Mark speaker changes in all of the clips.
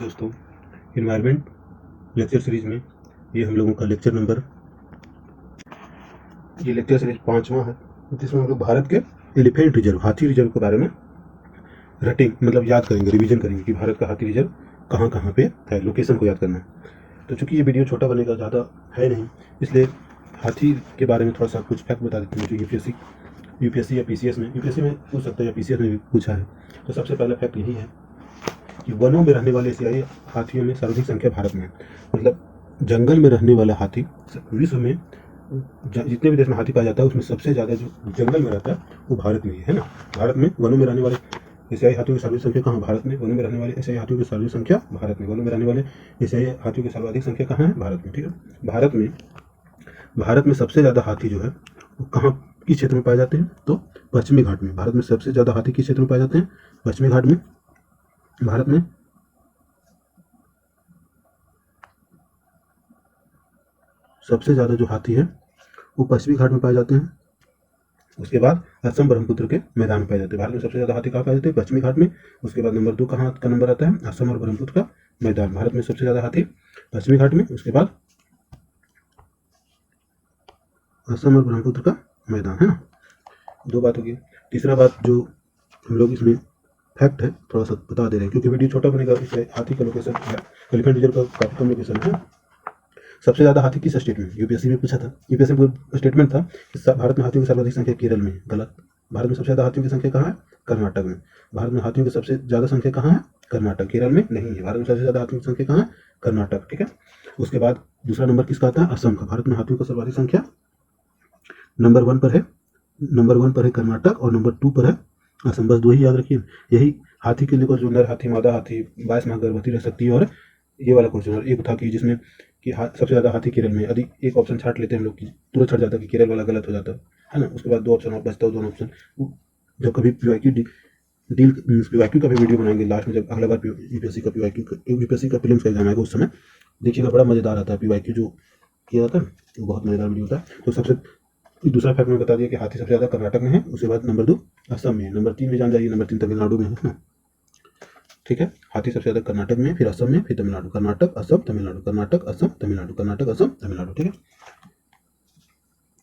Speaker 1: दोस्तों, environment lecture series में ये हम लोगों का लेक्चर सीरीज 5वां है, जिसमें हम लोग भारत के एलिफेंट रिजर्व, हाथी रिजर्व के बारे में मतलब याद करेंगे, रिवीजन करेंगे कि भारत का हाथी रिजर्व कहाँ कहाँ पे है, लोकेशन को याद करना है। तो चूंकि ये वीडियो छोटा बनेगा, ज़्यादा है नहीं, इसलिए हाथी के बारे में थोड़ा सा कुछ फैक्ट बता देते हैं जो यूपीएससी या पीसीएस में पूछ सकता है या पीसीएस में भी पूछा है। तो सबसे पहला फैक्ट यही है कि वनों में रहने वाले एशियाई हाथियों में सर्वाधिक संख्या भारत में है। मतलब जंगल में रहने वाला हाथी विश्व में जितने भी देश में हाथी पाया जाता है, उसमें सबसे ज़्यादा जो जंगल में रहता है वो भारत में ही है ना। भारत में वनों में रहने वाले एशियाई हाथियों की सर्वाधिक संख्या कहाँ? भारत में। वनों में रहने वाले एशियाई हाथियों की सर्वाधिक संख्या भारत में। वनों में रहने वाले एशियाई हाथियों की सर्वाधिक संख्या कहाँ है? भारत में। ठीक है, भारत में सबसे ज़्यादा हाथी जो है वो कहाँ किस क्षेत्र में पाए जाते हैं? तो पश्चिमी घाट में। भारत में सबसे ज़्यादा हाथी किस क्षेत्र में पाए जाते हैं? पश्चिमी घाट में। भारत में सबसे ज़्यादा जो हाथी है वो पश्चिमी घाट में पाए जाते हैं। उसके बाद असम ब्रह्मपुत्र के मैदान में पाए जाते हैं। भारत में सबसे ज़्यादा हाथी कहाँ पाए जाते हैं? पश्चिमी घाट में। उसके बाद नंबर 2 कहाँ का नंबर आता है? असम और ब्रह्मपुत्र का मैदान। भारत में सबसे ज़्यादा हाथी पश्चिमी घाट में, उसके बाद असम और ब्रह्मपुत्र का मैदान, है ना। 2 बात होगी। तीसरा बात जो हम लोग इसमें फैक्ट है थोड़ा सा बता दे रहे हैं, क्योंकि वीडियो छोटा बनेगा, इसलिए हाथी का लोकेशन, एलिफेंट रिजर्व का काफ़ी कम लोकेशन है। सबसे ज़्यादा हाथी किस स्टेट में? यूपीएससी में पूछा था। यूपीएससी में स्टेटमेंट था कि भारत में हाथियों की सर्वाधिक संख्या केरल में। गलत। भारत में सबसे ज़्यादा हाथियों की संख्या कहाँ है? कर्नाटक में। भारत में हाथियों की सबसे ज़्यादा संख्या कहाँ है? कर्नाटक। केरल में नहीं है। भारत में सबसे ज़्यादा हाथियों की संख्या कहाँ है? कर्नाटक। ठीक है। उसके बाद दूसरा नंबर किसका आता है? असम का। भारत में हाथियों की सर्वाधिक संख्या नंबर 1 पर है। नंबर 1 पर है कर्नाटक और नंबर 2 पर है असम। बस 2 ही याद रखिए। यही हाथी के लिए जो नर हाथी, मादा हाथी 22 माह गर्भवती रह सकती है। और ये वाला क्वेश्चन और एक था कि जिसमें कि सबसे ज़्यादा हाथी केरल में। यदि एक ऑप्शन छाट लेते हैं हम लोग की, तुरंत छट जाता है कि केरल वाला गलत हो जाता है ना। उसके बाद 2 ऑप्शन और बचता है, दोनों ऑप्शन। जब कभी पीवाईक्यू का भी वीडियो बनाएंगे लास्ट में, जब अगला बार यूपीएससी का प्रीलिम्स का एग्जाम आएगा, उस समय देखिएगा, बड़ा मजेदार आता है। पीवाईक्यू जो किया जाता है वो बहुत मजेदार वीडियो होता है। तो सबसे दूसरा फैक्ट में बता दिया कि हाथी सबसे ज़्यादा कर्नाटक में है। उसके बाद नंबर 2 असम में है। नंबर 3 में जान जाइए, नंबर 3 तमिलनाडु में है ना। ठीक है, हाथी सबसे ज़्यादा कर्नाटक में, फिर असम में, फिर तमिलनाडु। कर्नाटक, असम, तमिलनाडु, कर्नाटक, असम, तमिलनाडु, कर्नाटक, असम, तमिलनाडु। ठीक है,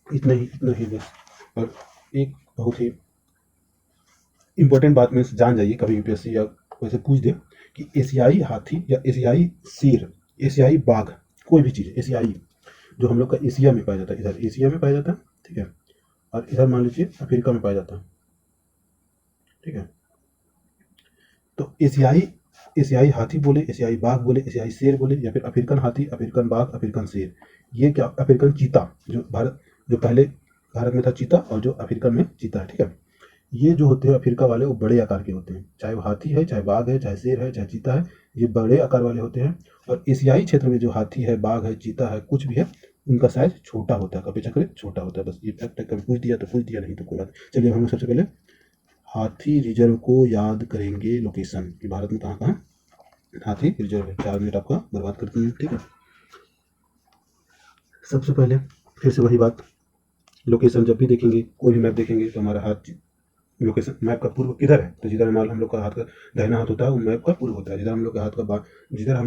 Speaker 1: इतना ही बस। और एक बहुत ही इंपॉर्टेंट बात में जान जाइए, कभी यूपीएससी या वैसे पूछ दे कि एशियाई हाथी या एशियाई शेर, एशियाई बाघ, कोई भी चीज़ एशियाई जो हम लोग का एशिया में पाया जाता है, इधर एशिया में पाया जाता है, ठीक है, और इधर मान लीजिए अफ्रीका में पाया जाता है, ठीक है। तो एशियाई हाथी बोले, एशियाई बाघ बोले, एशियाई शेर बोले, या फिर अफ्रीकन हाथी, अफ्रीकन बाघ, अफ्रीकन शेर, ये क्या? अफ्रीकन चीता, जो पहले भारत में था चीता, और जो अफ्रीकन में चीता है, ठीक है। ये जो होते हैं अफ्रीका वाले, वो बड़े आकार के होते हैं, चाहे वो हाथी है, चाहे बाघ है, चाहे शेर है, चाहे चीता है, ये बड़े आकार वाले होते हैं। और एशियाई क्षेत्र में जो हाथी है, बाघ है, चीता है, कुछ भी है, उनका साइज छोटा होता है, अपेक्षाकृत छोटा होता है। बस ये फैक्ट है, कभी पूछ दिया तो पूछ दिया, नहीं तो कोई बात। चलिए हम लोग सबसे पहले हाथी रिजर्व को याद करेंगे, लोकेशन कि भारत में कहाँ कहाँ हाथी रिजर्व है। 4 मिनट आपका बर्बाद करती हैं, ठीक है। सबसे पहले फिर से वही बात, लोकेशन जब भी देखेंगे, कोई भी मैप देखेंगे, तो हमारा हाथ लोकेशन मैप का पूर्व किधर है? तो जिधर हम लोग का हाथ का दाहिना हाथ होता है वो मैप का पूर्व होता है। जिधर हम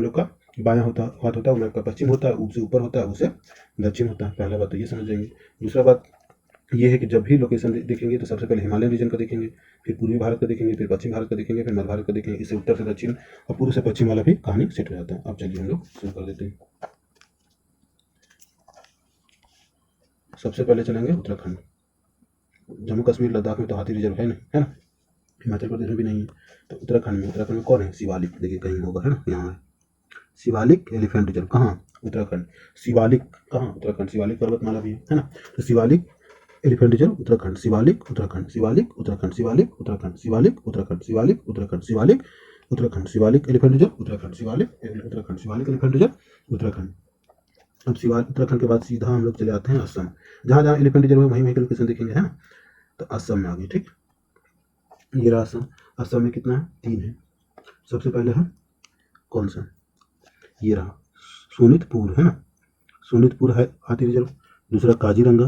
Speaker 1: लोग का बायां हाथ होता है वो मैप का पश्चिम होता है। उससे ऊपर होता है, उससे दक्षिण होता है। पहला बात तो ये समझ जाएंगे। दूसरा बात ये है कि जब भी लोकेशन देखेंगे तो सबसे पहले हिमालयन रीजन का देखेंगे, फिर पूर्वी भारत का देखेंगे, फिर पश्चिम भारत का देखेंगे, फिर मध्य भारत का देखेंगे। इससे उत्तर से दक्षिण और पूर्व से पश्चिम वाला भी कहानी सेट हो जाता है। अब चलिए हम लोग शुरू कर देते हैं। सबसे पहले चलेंगे उत्तराखंड। जम्मू कश्मीर लद्दाख में तो हाथी रिजर्व है नहीं, है ना। हिमाचल प्रदेश में भी नहीं है। तो उत्तराखंड में कौन है? शिवालिक, देखिए कहीं होगा, है ना, यहाँ है शिवालिक एलिफेंट रिजर्व। कहाँ? उत्तराखंड। शिवालिक कहाँ? उत्तराखंड। शिवालिक पर्वतमाला भी है ना। तो Shivalik elephant reserve Uttarakhand. Shivalik Uttarakhand, Shivalik Uttarakhand, Shivalik Uttarakhand, Shivalik Uttarakhand, Shivalik Uttarakhand, Shivalik Uttarakhand, Shivalik elephant reserve Uttarakhand, Shivalik Uttarakhand, Shivalik elephant reserve Uttarakhand. अब उत्तराखंड के बाद सीधा हम लोग चले आते हैं असम। जहाँ जहाँ एलिफेंट रिजर्व है वहीं वहीं के लोकेशन देखेंगे, है ना। तो असम में आ गए, ठीक। ये रहा असम। असम में कितना है? 3 है। सबसे पहले है कौन सा? ये रहा सोनितपुर, है ना। सोनितपुर है हाथी रिजर्व। दूसरा काजीरंगा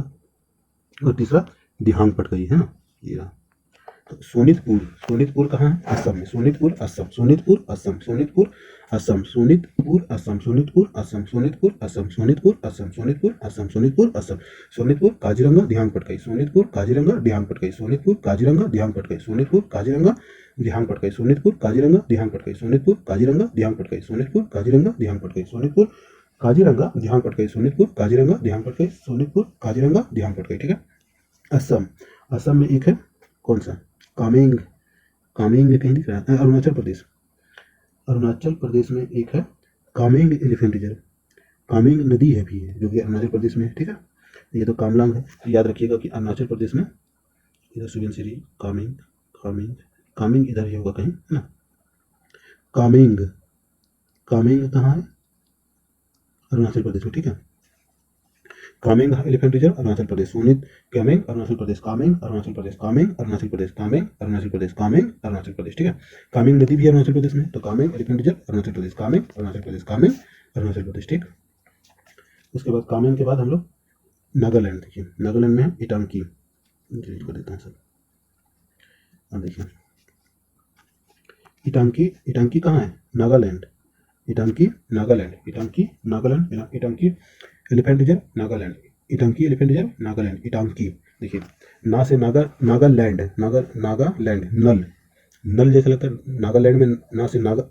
Speaker 1: और तीसरा दिहांग पटकाई, है ना। ये रहा। सोनितपुर, सोनितपुर कहाँ है? असम में। सोनितपुर असम, सोनितपुर असम, सोनितपुर असम, सोनितपुर असम, सोनितपुर असम, सोनितपुर असम, सोनितपुर असम, सोनितपुर असम, सोनितपुर असम, सोनितपुर काजीरंगा दिहांग पटकाई, सोनितपुर काजीरंगा दिहांग पटकाई, सोनितपुर काजीरंगा दिहांग पटकाई, सोनितपुर काजीरंगा दिहांग पटकाई, सोनितपुर काजीरंगा दिहांग पटकाई, सोनितपुर काजीरंगा दिहांग पटकाई, सोनितपुर काजीरंगा दिहांग पटकाई, सोनितपुर काजीरंगा दिहांग पटकाई, सोनितपुर काजीरंगा दिहांग पटकाई, सोनितपुर काजीरंगा दिहांग पटकाई। ठीक है। असम, असम में एक है कौन सा? कामेंग, कामेंग कहीं दिख रहा है? अरुणाचल प्रदेश, अरुणाचल प्रदेश में एक है कामेंग एलिफेंट रिजर्व। कामेंग नदी है भी है जो कि अरुणाचल प्रदेश में है। ठीक है। ये तो कामलांग है, तो याद रखिएगा कि अरुणाचल प्रदेश में इधर सुबनसिरी, कामेंग, कामेंग, कामेंग इधर ही होगा कहीं, है ना। कामेंग, कामेंग कहाँ है? अरुणाचल प्रदेश में। ठीक है। Kameng elephant reserve Arunachal Pradesh, Sonit Kameng Arunachal Pradesh, Kameng Arunachal Pradesh, Kameng Arunachal Pradesh, Kameng Arunachal Pradesh, Kameng Arunachal Pradesh. ठीक है। कामेंग नदी भी अरुणाचल प्रदेश में, तो कामेंग एलिफेंट रिजर्व अरुणाचल प्रदेश, कामेंग अरुणाचल प्रदेश, कामेंग अरुणाचल प्रदेश। ठीक। उसके बाद कामेंग के बाद हम लोग नागालैंड, देखिए नागालैंड में है इटांकी, डिलीट कर देता हूँ सब। अब देखिए इटांकी, इटांकी कहाँ है? Nagaland, Intanki Nagaland, Intanki Nagaland, Intanki elephant reserve Nagaland, Intanki elephant reserve Nagaland, Intanki. देखिए ना से नागा, नागालैंड, नागालैंड, नल, नल जैसा लगता है नागालैंड में, ना से नागा,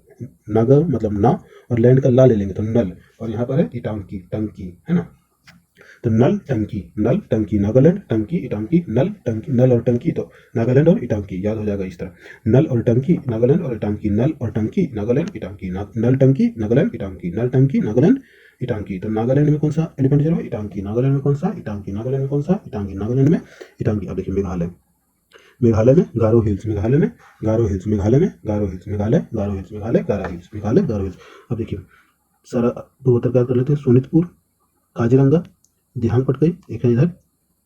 Speaker 1: नागा मतलब ना और लैंड का ला ले लेंगे तो नल, और यहाँ पर है इटांकी, टंकी, है ना। तो नल टंकी, नल टंकी, नागालैंड टंकी, इटांकी, नल टंकी, नल और टंकी, तो नागालैंड और इटांकी याद हो जाएगा इस तरह। नल और टंकी, नागालैंड और इटांकी, नल और टंकी, नागालैंड, इटांकी, नल टंकी, नागालैंड, इटांकी, नल टंकी, नागालैंड, इटांकी। तो नागालैंड में कौन सा एलिफेंट रिजर्व है? इटांकी। नागालैंड में कौन सा? इटांकी। नागालैंड में कौन सा? इटांकी। नागालैंड में इटांकी। अब देखिए मेघालय, मेघालय में गारो हिल्स, मेघालय में गारो हिल्स, मेघालय में गारो हिल्स, मेघालय गारो हिल्स, मेघालय गारो हिल्स, मेघालय गारो हिल्स। अब देखिए सारा पूर्वोत्तर कर लेते हैं। सोनितपुर, काजीरंगा, दिहांग पटकाई, एक है इधर,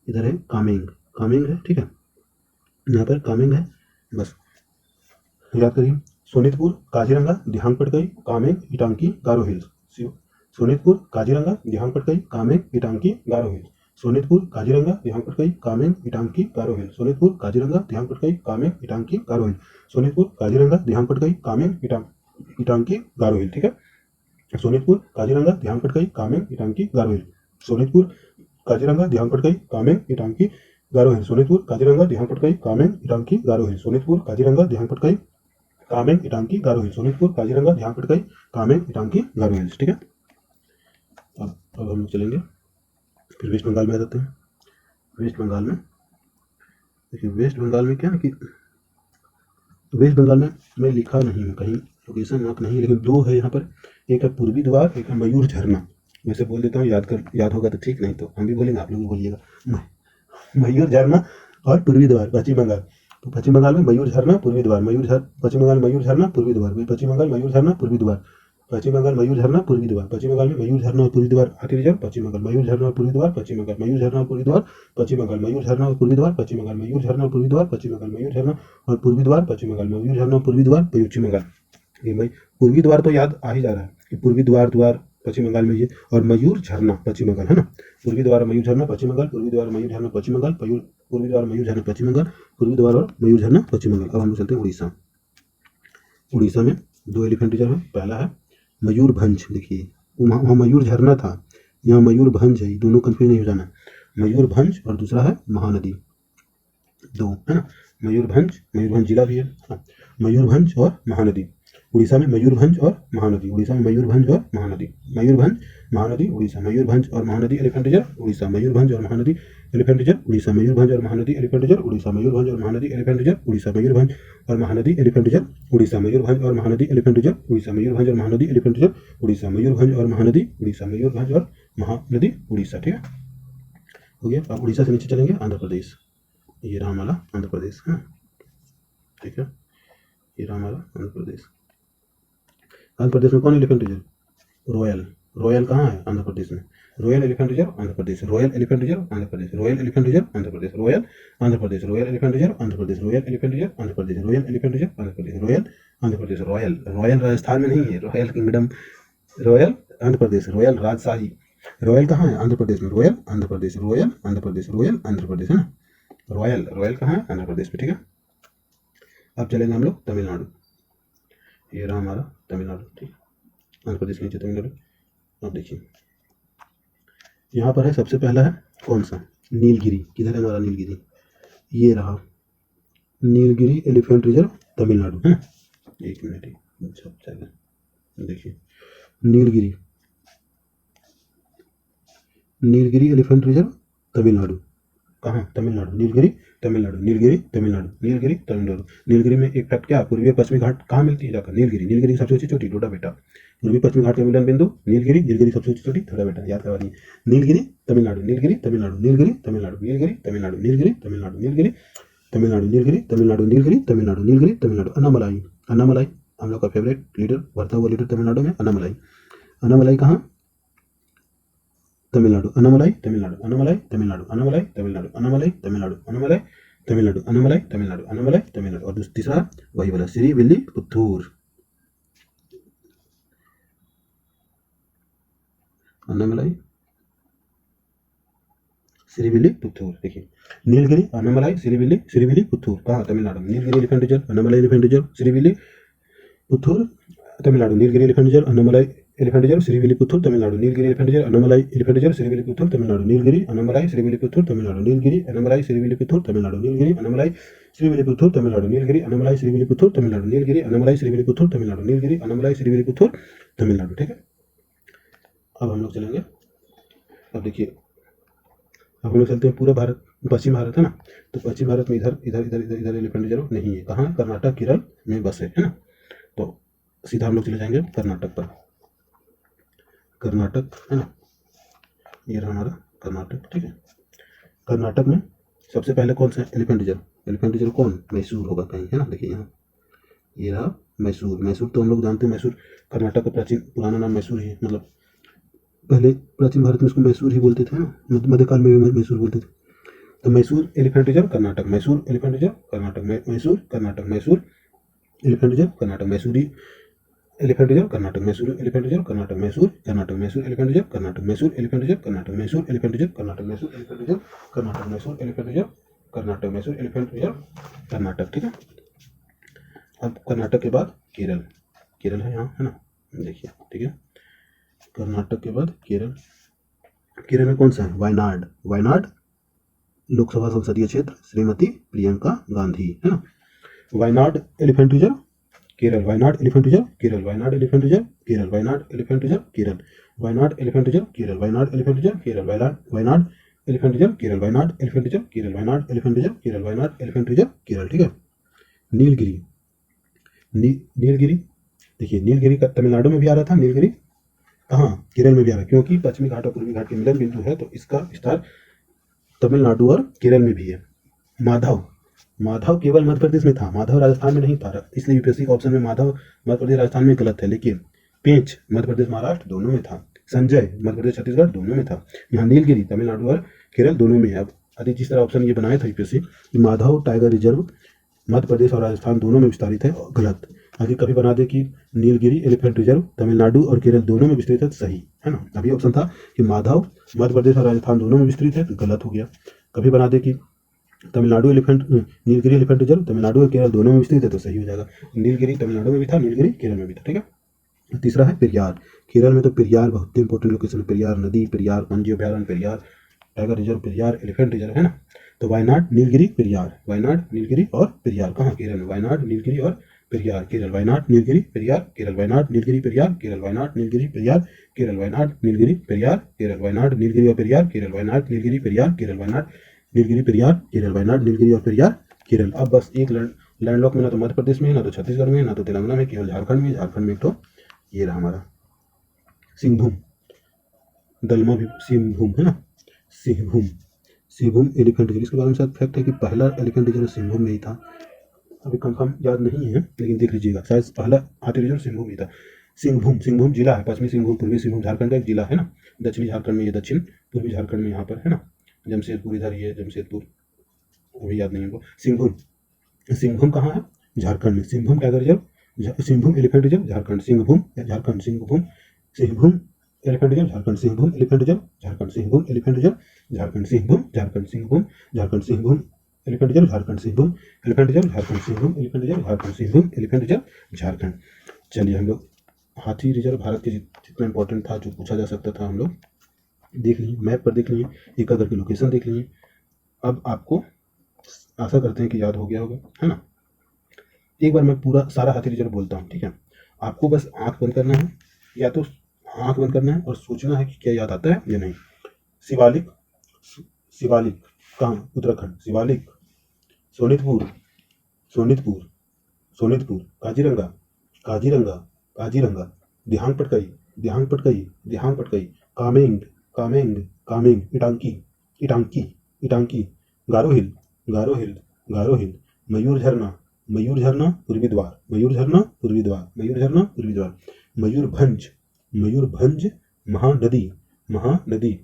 Speaker 1: इधर है कामेंग, कामेंग है। ठीक है। यहाँ पर कामेंग है, बस याद करिए। सोनितपुर, काजीरंगा, दिहांग पटकाई, कामेंग, इटांकी, गारो हिल्स। सोनितपुर, काजीरंगा, दिहांग पटकाई, कामेंग, इटांकी, गारो हिल्स। सोनितपुर, काजीरंगा, दिहांग पटकाई, कामेंग, इटांकी, गारो हिल्स। सोनितपुर, काजीरंगा, दिहांग पटकाई, कामेंग, इटांकी, गारो हिल्स। सोनितपुर, काजीरंगा, दिहांग पटकाई, कामेंग, इटांकी, गारो हिल्स। ठीक है। सोनितपुर, काजीरंगा, दिहांग पटकाई, कामेंग, इटांकी, गारो हिल्स। सोनितपुर, काजीरंगा, दिहांग पटकाई, कामेंग, इटांकी, गारो हिल्स। सोनितपुर, काजीरंगा, दिहांग पटकाई, कामेंग, इटांकी, गारो हिल्स। सोनितपुर, काजीरंगा, दिहांग पटकाई, कामेंग, इटांकी, गारो हिल्स। सोनितपुर, काजीरंगा, दिहांग पटकाई, कामेंग, इटांकी, गारो हिल्स। ठीक है। अब हम लोग चलेंगे फिर वेस्ट बंगाल में आ जाते हैं। वेस्ट बंगाल में देखिए, वेस्ट बंगाल में क्या है कि वेस्ट बंगाल में मैं लिखा नहीं हूँ कहीं, लोकेशन मार्क नहीं, लेकिन दो है यहाँ पर, एक है पूर्वी द्वार, एक है मयूर झरना। वैसे बोल देता हूँ, याद होगा तो ठीक, नहीं तो हम भी बोलेंगे, आप लोग भी बोलिएगा। मयूर झरना और पूर्वी द्वार, पश्चिम बंगाल। तो पश्चिम बंगाल में मयूर झरना, पूर्वी द्वार, पश्चिम बंगाल मयूर झरना, पूर्वी द्वार, पश्चिम बंगाल मयूर झरना, पूर्वी द्वार, पश्चिम बंगाल मयूर झरना, पूर्वी द्वार, पश्चिम बंगाल में मयूर झरना और पूर्वी द्वार हाथी रिजर्व, पश्चिम बंगाल मयूर झरना और पूर्वी द्वार, पश्चिम बंगाल मयूर झरना और पूर्वी द्वार, पश्चिम बंगाल मयूर झरना और पूर्वी द्वार, पश्चिम बंगाल मयूर झरना और पूर्वी द्वार, पश्चिम बंगाल मयूर झरना और पूर्वी द्वार, पश्चिम बंगाल मयूर झरना और पूर्वी द्वार, पश्चिम बंगाल। ये भाई पूर्वी द्वार तो याद आ ही जा रहा है कि पूर्वी द्वार, द्वार पश्चिम बंगाल में ये, और मयूर झरना पश्चिम बंगाल, है ना। पूर्वी द्वार मयूर झरना पश्चिम बंगाल, पूर्वी द्वार मयूर झरना पश्चिम बंगाल, पूर्वी द्वार मयूर झरना पश्चिम बंगाल, पूर्वी द्वार और मयूर झरना पश्चिम बंगाल। अब हम चलते हैं उड़ीसा। उड़ीसा में दो एलिफेंट रिजर्व है। पहला है मयूरभंज, देखिए वहाँ मयूर झरना था, यहाँ मयूरभंज है, दोनों कंफ्यूज नहीं हो जाना। मयूरभंज और दूसरा है महानदी, दो है ना। मयूरभंज, मयूरभंज जिला भी है ना। मयूरभंज और महानदी, उड़ीसा में मयूरभंज और महानदी, उड़ीसा में मयूरभंज और महानदी, मयूरभंज महानदी उड़ीसा, मयूरभंज और महानदी एलिफेंट रिजर्व उड़ीसा, मयूरभंज और महानदी एलिफेंट रिजर्व उड़ीसा, मयूरभंज और महानदी एलिफेंट रिजर्व उड़ीसा, मयूरभंज और महानदी एलिफेंट रिजर्व उड़ीसा, मयूरभंज और महानदी एलिफेंट रिजर्व उड़ीसा, मयूरभंज और महानदी एलिफेंट रिजर्व उड़ीसा, मयूरभंज और महानदी एलिफेंट रिजर्व उड़ीसा, मयूरभंज और महानदी उड़ीसा, मयूरभंज और महानदी उड़ीसा। ठीक है, हो गया। अब उड़ीसा से नीचे चलेंगे आंध्र प्रदेश, ये रहा हमारा आंध्र प्रदेश है। ठीक है, ये रहा हमारा आंध्र प्रदेश। आंध्र प्रदेश में कौन एलिफेंट रिजर्व? रॉयल, रॉयल कहाँ है? आंध्र प्रदेश में। Royal elephant reserve Andhra Pradesh, royal elephant reserve Andhra Pradesh, royal elephant reserve Andhra Pradesh, royal Andhra Pradesh, royal elephant reserve Andhra Pradesh, royal elephant reserve Andhra Pradesh, royal elephant reserve Andhra Pradesh, royal Andhra Pradesh, royal, royal Rajasthan में नहीं है, royal kingdom, royal Andhra Pradesh, royal राजशाही। रॉयल कहाँ है? आंध्र प्रदेश में, royal Andhra Pradesh, royal Andhra Pradesh, royal Andhra Pradesh है ना। रॉयल, रॉयल कहाँ है? आंध्र प्रदेश में। ठीक है, अब चलेंगे हम लोग तमिलनाडु। ये रहा हमारा तमिलनाडु, ठीक, आंध्र प्रदेश के नीचे तमिलनाडु। अब देखिए यहाँ पर है, सबसे पहला है कौन सा, नीलगिरी। किधर है हमारा नीलगिरी, ये रहा नीलगिरी एलिफेंट रिजर्व तमिलनाडु है। एक मिनट, देखिए नीलगिरी, नीलगिरी एलिफेंट रिजर्व तमिलनाडु। कहाँ, तमिलनाडु, नीलगिरी तमिलनाडु, नीलगिरी तमिलनाडु, नीलगिरी तमिलनाडु। नीलगिरी में एक फैक्ट क्या, पूर्वी और पश्चिमी घाट कहाँ मिलती है जाकर, नीलगिरी, नीलगिरी सबसे ऊंची चोटी डोडा बेटा, पूर्वी पश्चिमी घाट का मिलन बिंदु नीलगिरी, नीलगिरी सबसे ऊंची चोटी डोडा बेटा, याद करवा दी। नीलगिरी तमिलनाडु, नीलगिरी तमिलनाडु, नीलगिरी तमिलनाडु, नीलगिरी तमिलनाडु, नीलगिरी तमिलनाडु, नीलगिरी तमिलनाडु, नीलगिरी तमिलनाडु, नीलगिरी तमिलनाडु, नीलगिरी तमिलनाडु। अन्नामलाई, अन्नामलाई हम लोग का फेवरेट लीडर, बढ़ता हुआ लीडर तमिलनाडु में, अन्नामलाई। अन्नामलाई कहाँ, तमिलनाडु, अन्नामलाई तमिलनाडु, अन्नामलाई तमिलनाडु, अन्नामलाई तमिलनाडु, अन्नामलाई तमिलनाडु, अन्नामलाई तमिलनाडु, अन्नामलाई तमिलनाडु, अन्नामलाई तमिलनाडु। और तीसरा वही वाला श्रीविल्लीपुत्तूर, अन्नामलाई श्रीविल्लीपुत्तूर। देखिए नीलगिरी, अन्नामलाई, श्रीविल्लीपुत्तूर कहाँ, तमिलनाडु में। Nilgiri elephant reserve, Anamalai elephant reserve, Srivilliputhur Tamil Nadu. Nilgiri elephant reserve, Anamalai elephant reserve, Srivilliputhur Tamil Nadu. Nilgiri elephant reserve, Anamalai elephant reserve, Srivilliputhur Tamil Nadu. Nilgiri, Anamalai, Srivilliputhur Tamil Nadu. Nilgiri, Anamalai, Srivilliputhur Tamil Nadu. Nilgiri, Anamalai, Srivilliputhur Tamil Nadu. Nilgiri, Anamalai, Srivilliputhur Tamil Nadu. Nilgiri, Anamalai, Srivilliputhur Tamil Nadu. Nilgiri, Anamalai, Srivilliputhur Tamil Nadu, ठीक है। अब हम लोग चलेंगे, अब देखिए अब हम लोग चलते हैं पूरा भारत, पश्चिम भारत है ना, तो पश्चिम भारत में इधर इधर इधर इधर इधर एलिफेंट रिजर्व नहीं है। कहाँ, कर्नाटक केरल में बस है ना। तो सीधा हम लोग चले जाएंगे कर्नाटक पर, कर्नाटक है ना, ये रहा हमारा कर्नाटक, ठीक है। कर्नाटक में सबसे पहले कौन सा एलिफेंट रिजर्व, एलिफेंट रिजर्व कौन, मैसूर होगा कहीं, है ना। देखिए यहाँ ये रहा मैसूर। मैसूर तो हम लोग जानते हैं, मैसूर कर्नाटक का प्राचीन पुराना नाम मैसूर ही है, मतलब पहले प्राचीन भारत में इसको मैसूर ही बोलते थे ना, मध्यकाल में भी मैसूर बोलते थे। तो Mysore elephant reserve Karnataka, Mysore elephant reserve Karnataka, Mysore Karnataka, Mysore elephant reserve Karnataka, Mysore elephant reserve Karnataka, Mysore elephant reserve Karnataka, Mysore Karnataka, Mysore elephant reserve Karnataka, Mysore elephant reserve Karnataka, Mysore elephant reserve Karnataka, Mysore elephant reserve Karnataka, Mysore elephant reserve Karnataka, Mysore elephant reserve Karnataka, ठीक है। अब कर्नाटक के बाद केरल, केरल है यहाँ, है ना, देखिए, ठीक है। कर्नाटक के बाद केरल, केरल में कौन सा है, वायनाड, वायनाड लोकसभा संसदीय क्षेत्र, श्रीमती प्रियंका गांधी, है ना। Wayanad elephant reserve Kerala, Wayanad elephant reserve Kerala, Wayanad elephant reserve Kerala, Wayanad elephant reserve Kerala, Wayanad elephant reserve Kerala, Wayanad elephant reserve Kerala, Wayanad elephant reserve Kerala, Wayanad elephant reserve Kerala, Wayanad elephant reserve Kerala, Wayanad elephant reserve Kerala, ठीक है। नीलगिरी, नीलगिरी देखिए, नीलगिरी का तमिलनाडु में भी आ रहा था, नीलगिरी कहाँ, केरल में भी आ रहा है, क्योंकि पश्चिमी घाट और पूर्वी घाट के मिलन बिंदु है, तो इसका विस्तार तमिलनाडु और केरल में भी है। माधव, माधव केवल मध्य प्रदेश में था, माधव राजस्थान में नहीं था, इसलिए यूपीएससी का ऑप्शन में माधव मध्य प्रदेश राजस्थान में गलत है, लेकिन पेंच मध्य प्रदेश महाराष्ट्र दोनों में था, संजय मध्य प्रदेश छत्तीसगढ़ दोनों में था, यहाँ नीलगिरी तमिलनाडु और केरल दोनों में है। अब अभी जिस तरह ऑप्शन ये बनाया था यूपीएससी कि माधव टाइगर रिजर्व मध्य प्रदेश और राजस्थान दोनों में विस्तारित है, गलत। आगे कभी बना दे कि नीलगिरी एलिफेंट रिजर्व तमिलनाडु और केरल दोनों में विस्तृत है, सही है ना। अभी ऑप्शन था कि माधव मध्य प्रदेश और राजस्थान दोनों में विस्तृत है, तो गलत हो गया। कभी बना दे कि Tamil Nadu elephant Nilgiri elephant reserve Tamil Nadu और केरल दोनों में विस्तृत है, तो सही हो जाएगा। नीलगिरी तमिलनाडु में भी था, नीलगिरी केरल में भी था, ठीक है। तीसरा है पेरियार, केरल में तो पेरियार बहुत इंपॉर्टेंट लोकेशन है, पेरियार नदी, पेरियार वन्य अभ्यारण्य, Periyar tiger reserve, Periyar elephant reserve, है ना। तो वायनाड नीलगिरी पेरियार, वायनाड नीलगिरी और पेरियार कहाँ, केरल में, वायनाड नीलगिरी और पेरियार केरल, वायनाड नीलगिरी पेरियार केरल, वायनाड नीलगिरी पेरियार केरल, वायनाड नीलगिरी पेरियार केरल, वायनाड नीलगिरी पेरियार केरल, वायनाड नीलगिरी और पेरियार केरल, वायनाड नीलगिरी पेरियार केरल, वायनाड नीलगिरी पेरियार केरल, वायनाड नीलगिरी और पेरियार केरल। अब बस एक लैंडलॉक में, ना तो मध्य प्रदेश में, ना तो छत्तीसगढ़ में, ना तो तेलंगाना में, केवल झारखंड में, झारखंड में एक तो ये रहा हमारा सिंहभूम, दलमा भी सिंहभूम है ना, सिंहभूम, सिंहभूम एलिफेंट रिजर्व। इसके बारे में शायद फैक्ट है कि पहला एलिफेंट रिजर्व सिंहभूम में ही था, अभी कंफर्म याद नहीं है, लेकिन देख लीजिएगा, शायद पहला हाथी रिजर्व सिंहभूम ही था। सिंहभूम, सिंहभूम जिला है, पश्चिमी सिंहभूम, पूर्वी सिंहभूम झारखंड का एक जिला है ना, दक्षिणी झारखंड में ये, दक्षिण पूर्वी झारखंड में यहाँ पर है ना, जमशेदपुर इधर ये जमशेदपुर, अभी याद नहीं हमको। सिंहभूम, सिंहभूम कहाँ है, झारखंड में, Singhbhum tiger reserve, Singhbhum elephant reserve Jharkhand, Singhbhum Jharkhand, Singhbhum, Singhbhum elephant reserve Jharkhand, Singhbhum elephant reserve Jharkhand, Singhbhum elephant reserve Jharkhand, Singhbhum Jharkhand, Singhbhum Jharkhand, Singhbhum elephant reserve Jharkhand Singhbhum, elephant reserve Jharkhand Singhbhum, elephant reserve Jharkhand Singhbhum, elephant reserve Jharkhand. चलिए हम लोग हाथी रिजर्व भारत के जितना इंपॉर्टेंट था, जो पूछा जा सकता था, हम लोग देख लिए, मैप पर देख लिए, एक अगर की लोकेशन देख लिए। अब आपको आशा करते हैं कि याद हो गया होगा, है ना। एक बार मैं पूरा सारा हाथी रिजर्व बोलता हूँ, ठीक है। आपको बस आंख बंद करना है, या तो आंख बंद करना है और सोचना है कि क्या याद आता है या नहीं। शिवालिक, शिवालिक कहाँ, उत्तराखंड। शिवालिक, सोनितपुर, सोनितपुर, सोनितपुर, काजीरंगा, काजीरंगा, काजीरंगा, दिहांग पटकाई, दिहांग पटकाई, दिहांग पटकाई, कामेंग, कामेंग, कामेंग, इटांकी, इटांकी, इटांकी, गारो हिल, गारो हिल, गारो हिल, मयूर झरना, मयूर झरना पूर्वी द्वार, मयूर झरना पूर्वी द्वार, मयूर झरना पूर्वी द्वार, Mayurbhanj, Mayurbhanj, Mahanadi, Mahanadi,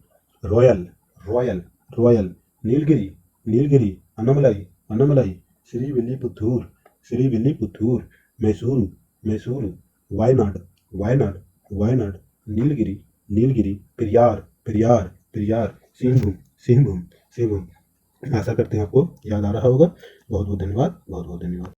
Speaker 1: royal, royal, royal, Nilgiri, Nilgiri, Anamalai, Anamalai, Srivilliputhur, Srivilliputhur, Mysuru, Mysuru, Wayanad, Wayanad, Wayanad, Nilgiri, Nilgiri, Periyar, Periyar, Periyar, Singhbhum, Singhbhum, Singhbhum. आशा करते हैं आपको याद आ रहा होगा। बहुत बहुत धन्यवाद, बहुत बहुत धन्यवाद।